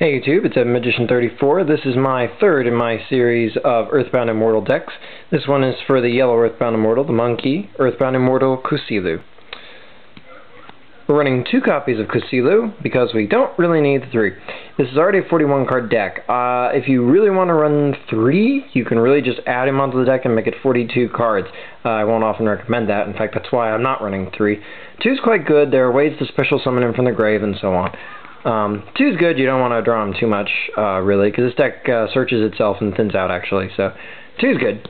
Hey YouTube, it's Magician34. This is my third in my series of Earthbound Immortal decks. This one is for the yellow Earthbound Immortal, the monkey, Earthbound Immortal Cusillu. We're running 2 copies of Cusillu because we don't really need 3. This is already a 41 card deck. If you really want to run 3, you can really just add him onto the deck and make it 42 cards. I won't often recommend that. In fact, that's why I'm not running 3. 2 is quite good. There are ways to special summon him from the grave and so on. 2 is good. You don't want to draw him too much, really, because this deck searches itself and thins out, actually. So 2 is good.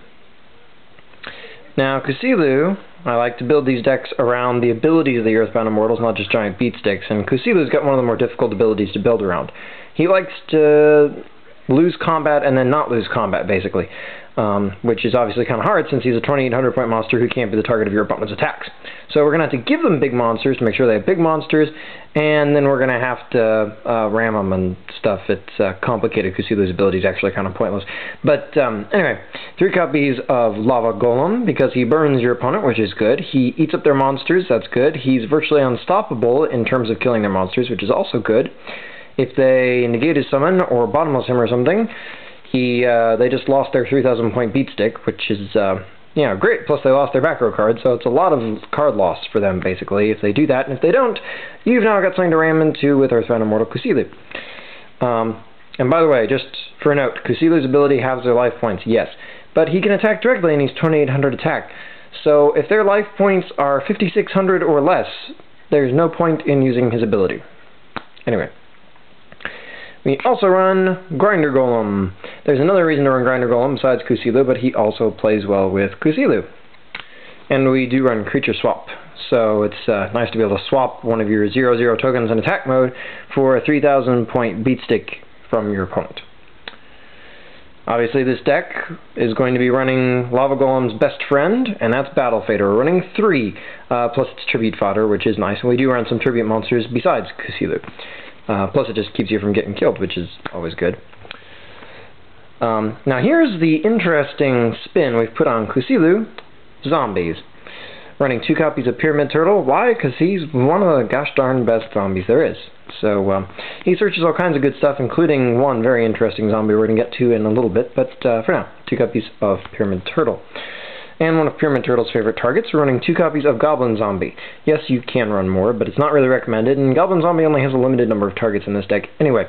Now, Cusillu, I like to build these decks around the abilities of the Earthbound Immortals, not just giant beat sticks, and Cusillu's got one of the more difficult abilities to build around. He likes to lose combat and then not lose combat, basically, which is obviously kind of hard since he's a 2800 point monster who can't be the target of your opponent's attacks. So we're going to have to give them big monsters to make sure they have big monsters, and then we're going to have to ram them and stuff. It's complicated. Cusillu's ability is actually kind of pointless. But anyway, 3 copies of Lava Golem because he burns your opponent, which is good. He eats up their monsters, that's good. He's virtually unstoppable in terms of killing their monsters, which is also good. If they negate his summon or bottomless him or something, they just lost their 3000 point beat stick, which is great. Plus they lost their back row card, so it's a lot of card loss for them, basically, if they do that. And if they don't, you've now got something to ram into with Earthbound Immortal Cusillu. And by the way, just for a note, Cusillu's ability halves their life points, yes. But he can attack directly, and he's 2800 attack. So if their life points are 5600 or less, there's no point in using his ability. Anyway. We also run Grinder Golem. There's another reason to run Grinder Golem besides Cusillu, but he also plays well with Cusillu. And we do run Creature Swap. So it's nice to be able to swap one of your 0/0 tokens in attack mode for a 3000 point beat stick from your opponent. Obviously this deck is going to be running Lava Golem's best friend, and that's Battle Fader. We're running 3, plus it's Tribute Fodder, which is nice. And we do run some Tribute monsters besides Cusillu. Plus it just keeps you from getting killed, which is always good. Now here's the interesting spin we've put on Cusillu: zombies. Running 2 copies of Pyramid Turtle. Why? Because he's one of the gosh darn best zombies there is. So he searches all kinds of good stuff, including one very interesting zombie we're going to get to in a little bit. But for now, 2 copies of Pyramid Turtle. And one of Pyramid Turtle's favorite targets, we're running 2 copies of Goblin Zombie. Yes, you can run more, but it's not really recommended, and Goblin Zombie only has a limited number of targets in this deck anyway.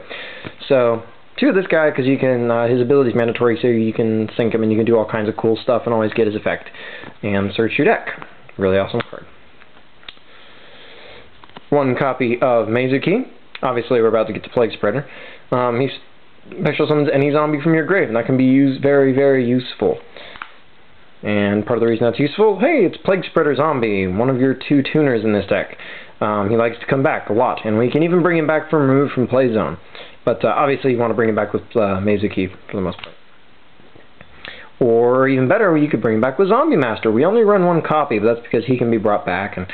So, 2 of this guy, because you can, his ability is mandatory, so you can sync him and you can do all kinds of cool stuff and always get his effect. And search your deck. Really awesome card. 1 copy of Mezuki. Obviously, we're about to get to Plague Spreader. He special summons any zombie from your grave, and that can be very, very useful. And part of the reason that's useful, hey, it's Plague Spreader Zombie, one of your 2 tuners in this deck. He likes to come back a lot, and we can even bring him back from removed from play zone. But obviously you want to bring him back with Mezuki for the most part. Or even better, you could bring him back with Zombie Master. We only run 1 copy, but that's because he can be brought back, and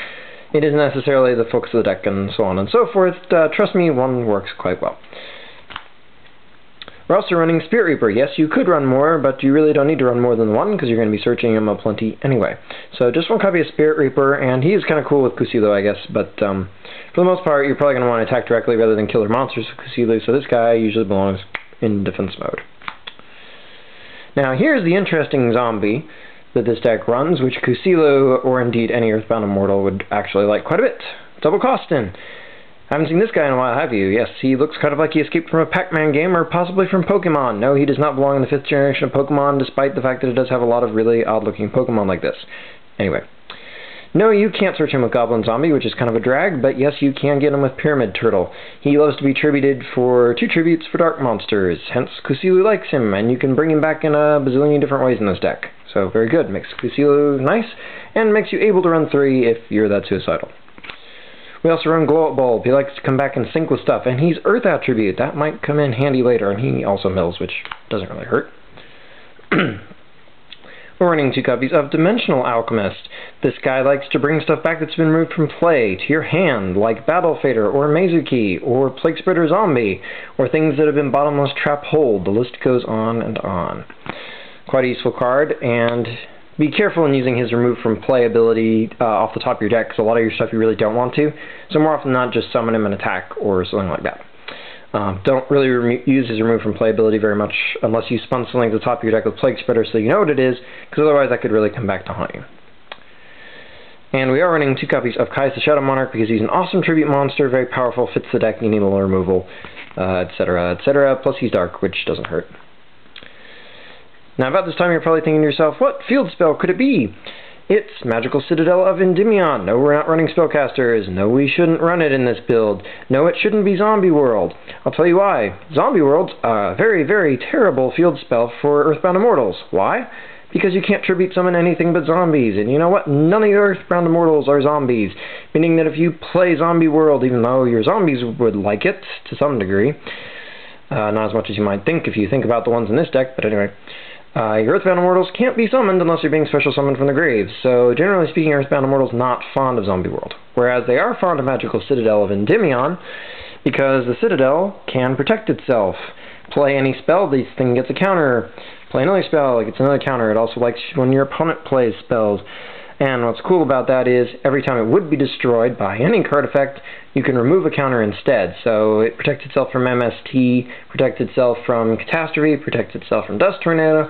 it isn't necessarily the focus of the deck, and so on and so forth. Trust me, 1 works quite well. We're also running Spirit Reaper. Yes, you could run more, but you really don't need to run more than 1 because you're going to be searching him aplenty anyway. So just 1 copy of Spirit Reaper, and he is kind of cool with Cusillu, I guess. But for the most part, you're probably going to want to attack directly rather than kill their monsters with Cusillu, so this guy usually belongs in defense mode. Now here's the interesting zombie that this deck runs, which Cusillu, or indeed any Earthbound Immortal, would actually like quite a bit. Double Coston. Haven't seen this guy in a while, have you? Yes, he looks kind of like he escaped from a Pac-Man game, or possibly from Pokemon. No, he does not belong in the 5th generation of Pokemon, despite the fact that it does have a lot of really odd-looking Pokemon like this. Anyway. No, you can't search him with Goblin Zombie, which is kind of a drag, but yes, you can get him with Pyramid Turtle. He loves to be tributed for 2 tributes for dark monsters, hence Cusillu likes him, and you can bring him back in a bazillion different ways in this deck. So, very good. Makes Cusillu nice, and makes you able to run 3 if you're that suicidal. We also run Glow Up Bulb. He likes to come back and sync with stuff, and he's Earth Attribute. That might come in handy later, and he also mills, which doesn't really hurt. We're running 2 copies of Dimensional Alchemist. This guy likes to bring stuff back that's been removed from play to your hand, like Battle Fader, or Mezuki, or Plague Spreader Zombie, or things that have been Bottomless Trap Hold. The list goes on and on. Quite a useful card, and be careful in using his remove from play ability off the top of your deck, because a lot of your stuff you really don't want to. So more often than not, just summon him and attack, or something like that. Don't really use his remove from play ability very much unless you spun something at the top of your deck with Plague Spreader so you know what it is, because otherwise that could really come back to haunt you. And we are running 2 copies of Kai's the Shadow Monarch because he's an awesome tribute monster, very powerful, fits the deck, you need a little removal, etc., etc., plus he's dark, which doesn't hurt. Now about this time you're probably thinking to yourself, what field spell could it be? It's Magical Citadel of Endymion. No, we're not running Spellcasters. No, we shouldn't run it in this build. No, it shouldn't be Zombie World. I'll tell you why. Zombie World's a very, very terrible field spell for Earthbound Immortals. Why? Because you can't tribute summon anything but zombies. And you know what? None of your Earthbound Immortals are zombies. Meaning that if you play Zombie World, even though your zombies would like it to some degree, not as much as you might think if you think about the ones in this deck, but anyway, your Earthbound Immortals can't be summoned unless you're being special summoned from the grave, so generally speaking, Earthbound Immortals not fond of Zombie World. Whereas they are fond of Magical Citadel of Endymion, because the Citadel can protect itself. Play any spell, this thing gets a counter. Play another spell, it gets another counter. It also likes when your opponent plays spells. And what's cool about that is, every time it would be destroyed by any card effect, you can remove a counter instead. So it protects itself from MST, protects itself from Catastrophe, protects itself from Dust Tornado,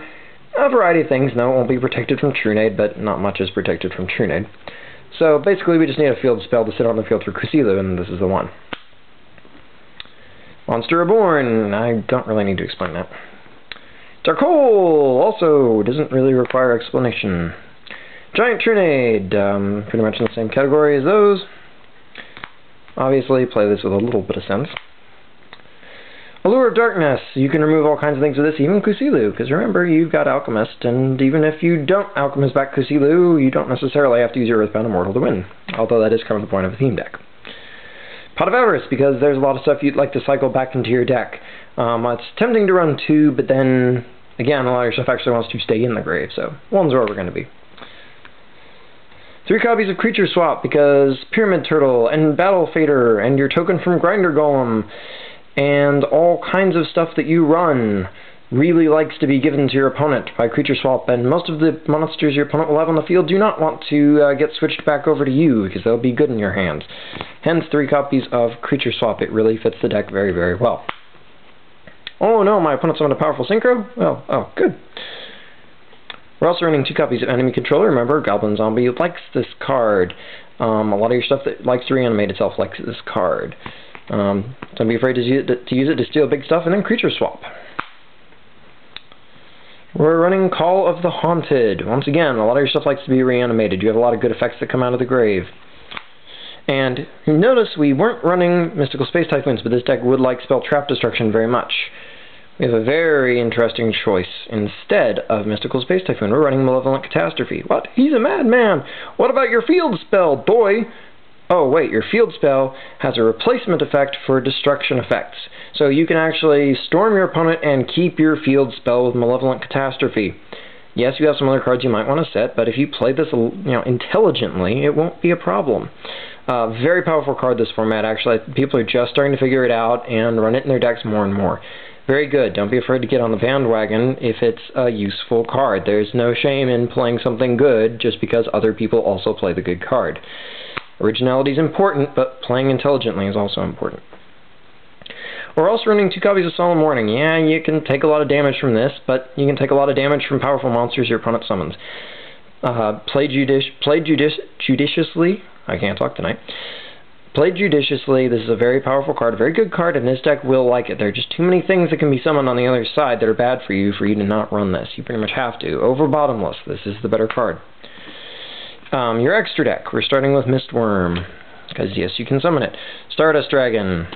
a variety of things. No, it won't be protected from Trunade, but not much is protected from Trunade. So basically we just need a field spell to sit on the field for Cusillu, and this is the one. Monster Reborn. I don't really need to explain that. Dark Hole also doesn't really require explanation. Giant Trunade, pretty much in the same category as those. Obviously, play this with a little bit of sense. Allure of Darkness. You can remove all kinds of things with this, even Cusillu, because remember, you've got Alchemist, and even if you don't Alchemist back Cusillu, you don't necessarily have to use your Earthbound Immortal to win, although that is kind of the point of a theme deck. Pot of Avarice, because there's a lot of stuff you'd like to cycle back into your deck. It's tempting to run 2, but then, again, a lot of your stuff actually wants to stay in the grave, so 1's where we're going to be. 3 copies of Creature Swap, because Pyramid Turtle, and Battle Fader, and your token from Grinder Golem, and all kinds of stuff that you run really likes to be given to your opponent by Creature Swap, and most of the monsters your opponent will have on the field do not want to get switched back over to you, because they'll be good in your hands. Hence 3 copies of Creature Swap. It really fits the deck very, very well. Oh no, my opponent summoned a powerful Synchro? Well, oh, good. We're also running 2 copies of Enemy Controller. Remember, Goblin Zombie likes this card. A lot of your stuff that likes to reanimate itself likes this card. Don't be afraid to use it to steal big stuff, and then Creature Swap. We're running Call of the Haunted. Once again, a lot of your stuff likes to be reanimated. You have a lot of good effects that come out of the grave. And notice we weren't running Mystical Space Typhoons, but this deck would like spell Trap Destruction very much. We have a very interesting choice. Instead of Mystical Space Typhoon, we're running Malevolent Catastrophe. What? He's a madman! What about your field spell, boy? Oh wait, your field spell has a replacement effect for destruction effects. So you can actually storm your opponent and keep your field spell with Malevolent Catastrophe. Yes, you have some other cards you might want to set, but if you play this intelligently, it won't be a problem. Very powerful card this format, actually. People are just starting to figure it out and run it in their decks more and more. Very good. Don't be afraid to get on the bandwagon if it's a useful card. There's no shame in playing something good just because other people also play the good card. Originality is important, but playing intelligently is also important. We're also running 2 copies of Solemn Warning. Yeah, you can take a lot of damage from this, but you can take a lot of damage from powerful monsters your opponent summons. Play judiciously. I can't talk tonight. Played judiciously. This is a very powerful card, a very good card, and this deck will like it. There are just too many things that can be summoned on the other side that are bad for you to not run this. You pretty much have to. Over Bottomless, this is the better card. Your extra deck, we're starting with Mistworm, because yes, you can summon it. Stardust Dragon,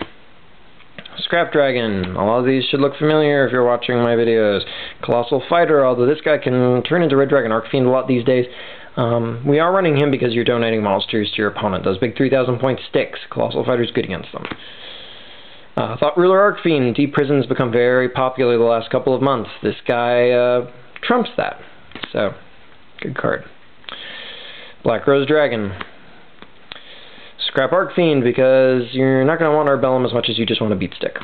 Scrap Dragon, a lot of these should look familiar if you're watching my videos. Colossal Fighter, although this guy can turn into Red Dragon Arcfiend a lot these days. We are running him because you're donating monsters to your opponent. Those big 3,000 point sticks, Colossal Fighter's good against them. Thought Ruler Arcfiend, Deep Prison's become very popular the last couple of months. This guy trumps that, so good card. Black Rose Dragon. Scrap Arcfiend, because you're not going to want Arbellum as much as you just want a Beat Stick.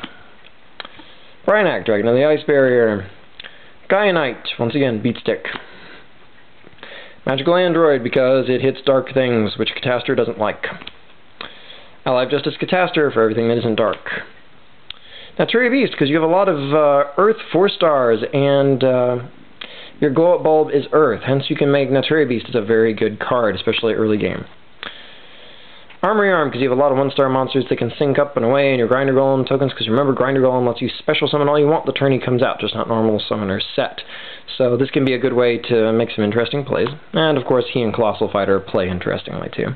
Bryanak, Dragon of the Ice Barrier. Gaianite, once again, Beat Stick. Magical Android, because it hits dark things, which Catastor doesn't like. Ally of Justice Catastor, for everything that isn't dark. Naturia Beast, because you have a lot of Earth 4 stars, and your glow-up bulb is Earth, hence you can make Naturia Beast. It's a very good card, especially early game. Armory Arm, because you have a lot of 1-star monsters that can sync up and away, and your Grinder Golem tokens, because remember, Grinder Golem lets you special summon all you want the turn he comes out, just not normal summoner set. So this can be a good way to make some interesting plays. And of course, he and Colossal Fighter play interestingly too.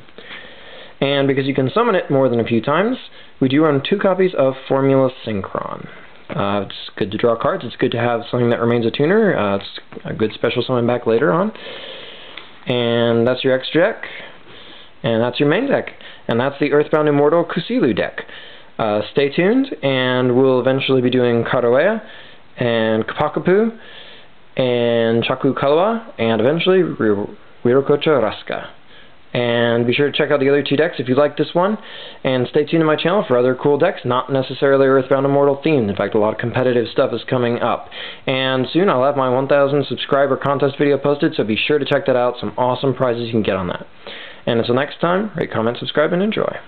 And because you can summon it more than a few times, we do run 2 copies of Formula Synchron. It's good to draw cards, it's good to have something that remains a tuner, it's a good special summon back later on. And that's your extra deck. And that's your main deck. And that's the Earthbound Immortal Cusillu deck. Stay tuned, and we'll eventually be doing Karoea, and Kapakapu, and Chaku Kalua, and eventually Wirokocha Raska. And be sure to check out the other 2 decks if you like this one, and stay tuned to my channel for other cool decks, not necessarily Earthbound Immortal themed. In fact, a lot of competitive stuff is coming up. And soon I'll have my 1,000 subscriber contest video posted, so be sure to check that out. Some awesome prizes you can get on that. And until next time, rate, comment, subscribe, and enjoy.